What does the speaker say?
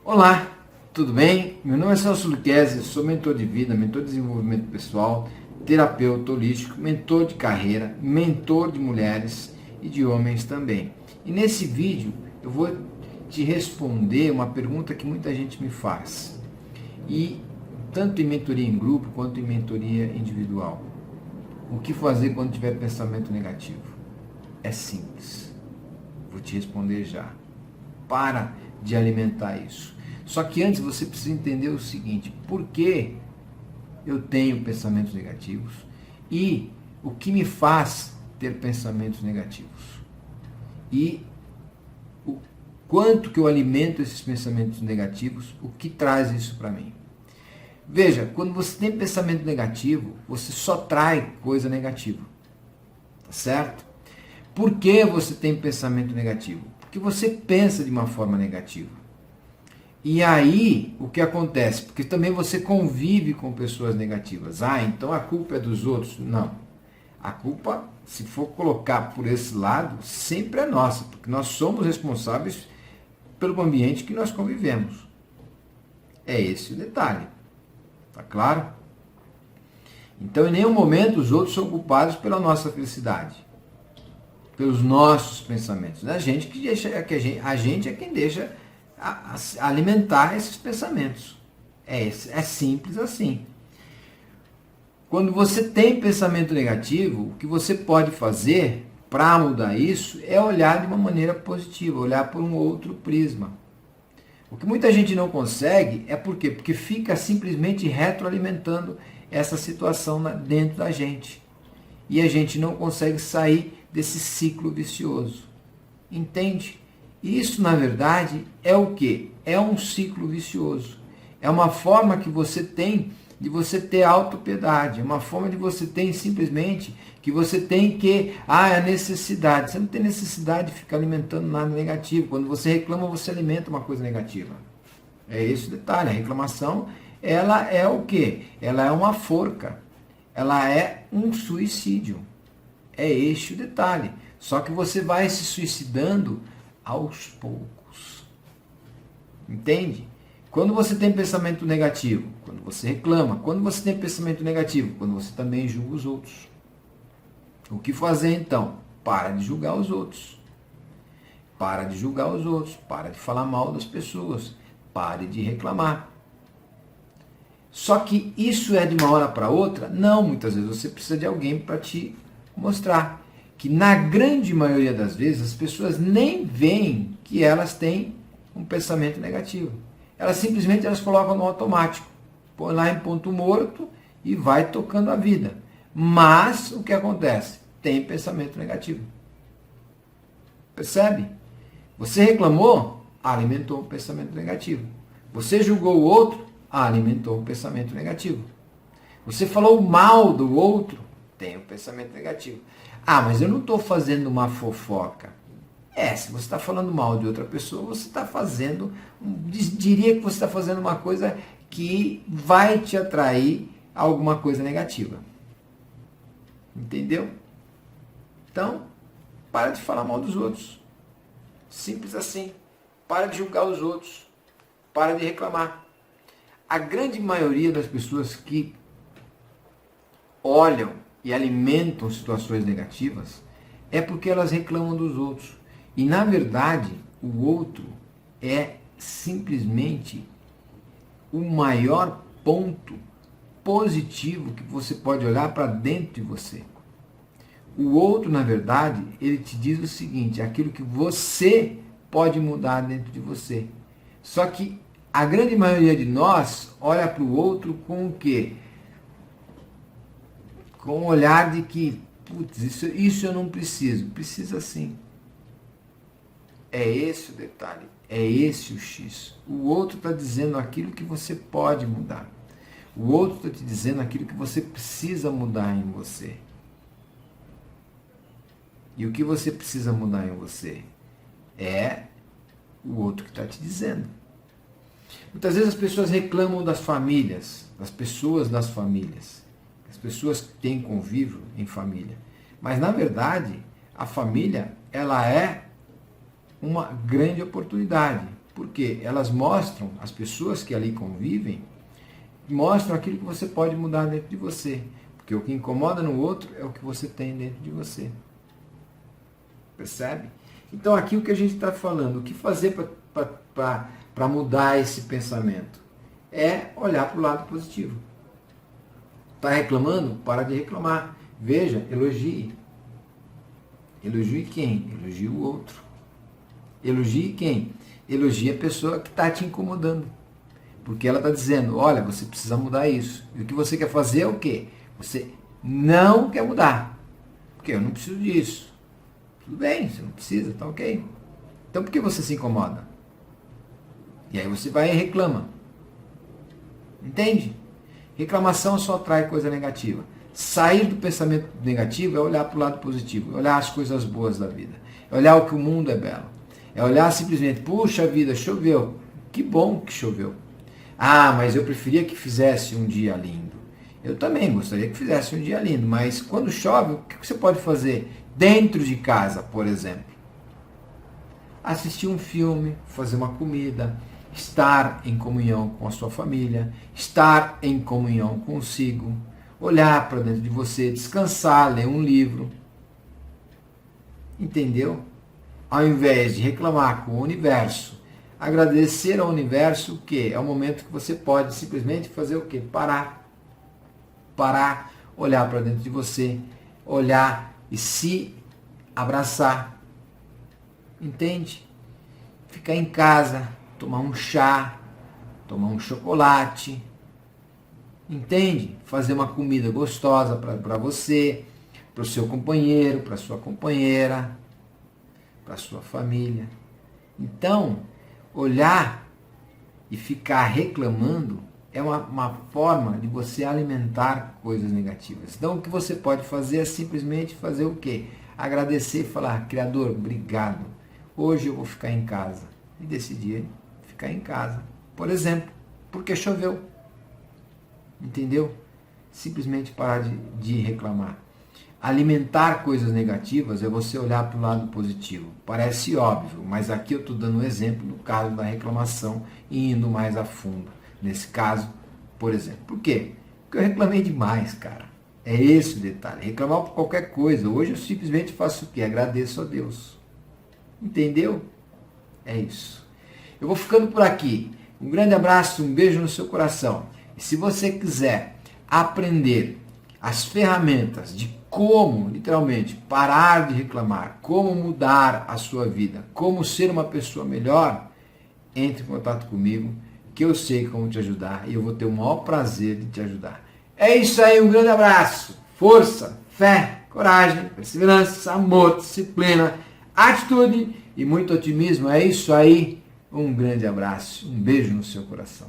Olá, tudo bem? Meu nome é Celso Luquezzi, sou mentor de vida, mentor de desenvolvimento pessoal, terapeuta holístico, mentor de carreira, mentor de mulheres e de homens também. E nesse vídeo eu vou te responder uma pergunta que muita gente me faz. E tanto em mentoria em grupo quanto em mentoria individual. O que fazer quando tiver pensamento negativo? É simples. Vou te responder já. Para de alimentar isso. Só que antes você precisa entender o seguinte: por que eu tenho pensamentos negativos e o que me faz ter pensamentos negativos? E o quanto que eu alimento esses pensamentos negativos, o que traz isso para mim? Veja, quando você tem pensamento negativo, você só trai coisa negativa. Tá certo? Por que você tem pensamento negativo? Porque você pensa de uma forma negativa. E aí, o que acontece? Porque também você convive com pessoas negativas. Ah, então a culpa é dos outros? Não. A culpa, se for colocar por esse lado, sempre é nossa, porque nós somos responsáveis pelo ambiente que nós convivemos. É esse o detalhe. Tá claro? Então, em nenhum momento os outros são culpados pela nossa felicidade, pelos nossos pensamentos. A gente é quem deixa alimentar esses pensamentos. É simples assim. Quando você tem pensamento negativo, o que você pode fazer para mudar isso é olhar de uma maneira positiva, olhar por um outro prisma. O que muita gente não consegue é por quê? Porque fica simplesmente retroalimentando essa situação dentro da gente. E a gente não consegue sair desse ciclo vicioso. Entende? Isso, na verdade, é o quê? É um ciclo vicioso. É uma forma que você tem de você ter autopiedade. É uma forma de você ter simplesmente que você tem que... é a necessidade. Você não tem necessidade de ficar alimentando nada negativo. Quando você reclama, você alimenta uma coisa negativa. É esse o detalhe. A reclamação, ela é o quê? Ela é uma forca. Ela é um suicídio. É este o detalhe. Só que você vai se suicidando aos poucos. Entende? Quando você tem pensamento negativo, quando você reclama, quando você tem pensamento negativo, quando você também julga os outros. O que fazer então? Para de julgar os outros. Para de julgar os outros. Para de falar mal das pessoas. Pare de reclamar. Só que isso é de uma hora para outra? Não, muitas vezes você precisa de alguém para te mostrar que na grande maioria das vezes as pessoas nem veem que elas têm um pensamento negativo. Elas simplesmente colocam no automático, põe lá em ponto morto e vai tocando a vida. Mas o que acontece? Tem pensamento negativo. Percebe? Você reclamou, alimentou um pensamento negativo. Você julgou o outro, alimentou um pensamento negativo. Você falou mal do outro, tem um pensamento negativo. Mas eu não estou fazendo uma fofoca. Se você está falando mal de outra pessoa, você está fazendo, diria que você está fazendo uma coisa que vai te atrair a alguma coisa negativa. Entendeu? Então, para de falar mal dos outros. Simples assim. Para de julgar os outros. Para de reclamar. A grande maioria das pessoas que olham e alimentam situações negativas é porque elas reclamam dos outros. E, na verdade, o outro é simplesmente o maior ponto positivo que você pode olhar para dentro de você. O outro, na verdade, ele te diz o seguinte: aquilo que você pode mudar dentro de você. Só que a grande maioria de nós olha para o outro com o quê? Com o olhar de que, putz, isso eu não preciso. Precisa sim. É esse o detalhe. É esse o X. O outro está dizendo aquilo que você pode mudar. O outro está te dizendo aquilo que você precisa mudar em você. E o que você precisa mudar em você é o outro que está te dizendo. Muitas vezes as pessoas reclamam das famílias, das pessoas das famílias. As pessoas que têm convívio em família. Mas, na verdade, a família, ela é uma grande oportunidade. Porque elas mostram, as pessoas que ali convivem, mostram aquilo que você pode mudar dentro de você. Porque o que incomoda no outro é o que você tem dentro de você. Percebe? Então aqui o que a gente está falando, o que fazer para mudar esse pensamento? É olhar para o lado positivo. Está reclamando? Para de reclamar. Veja, elogie. Elogie quem? Elogie o outro. Elogie quem? Elogie a pessoa que está te incomodando. Porque ela está dizendo, olha, você precisa mudar isso. E o que você quer fazer é o quê? Você não quer mudar. Porque eu não preciso disso. Tudo bem, você não precisa, tá ok. Então por que você se incomoda? E aí você vai e reclama. Entende? Reclamação só atrai coisa negativa. Sair do pensamento negativo é olhar para o lado positivo, é olhar as coisas boas da vida, é olhar o que o mundo é belo. É olhar simplesmente, puxa vida, choveu. Que bom que choveu. Ah, mas eu preferia que fizesse um dia lindo. Eu também gostaria que fizesse um dia lindo, mas quando chove, o que você pode fazer dentro de casa, por exemplo? Assistir um filme, fazer uma comida, estar em comunhão com a sua família, estar em comunhão consigo, olhar para dentro de você, descansar, ler um livro. Entendeu? Ao invés de reclamar com o universo, agradecer ao universo, o quê? É o momento que você pode simplesmente fazer o quê? Parar. Parar, olhar para dentro de você, olhar e se abraçar. Entende? Ficar em casa, tomar um chá, tomar um chocolate. Entende? Fazer uma comida gostosa para você, para o seu companheiro, para a sua companheira, para a sua família. Então, olhar e ficar reclamando é uma forma de você alimentar coisas negativas. Então, o que você pode fazer é simplesmente fazer o quê? Agradecer e falar, Criador, obrigado. Hoje eu vou ficar em casa. E decidir ficar em casa. Por exemplo, porque choveu. Entendeu? Simplesmente parar de reclamar. Alimentar coisas negativas é você olhar para o lado positivo. Parece óbvio, mas aqui eu estou dando um exemplo no caso da reclamação e indo mais a fundo. Nesse caso, por exemplo. Por quê? Porque eu reclamei demais, cara. É esse o detalhe. Reclamar por qualquer coisa. Hoje eu simplesmente faço o quê? Agradeço a Deus. Entendeu? É isso. Eu vou ficando por aqui. Um grande abraço, um beijo no seu coração. E se você quiser aprender as ferramentas de como, literalmente, parar de reclamar, como mudar a sua vida, como ser uma pessoa melhor, entre em contato comigo, que eu sei como te ajudar e eu vou ter o maior prazer de te ajudar. É isso aí, um grande abraço, força, fé, coragem, perseverança, amor, disciplina, atitude e muito otimismo. É isso aí, um grande abraço, um beijo no seu coração.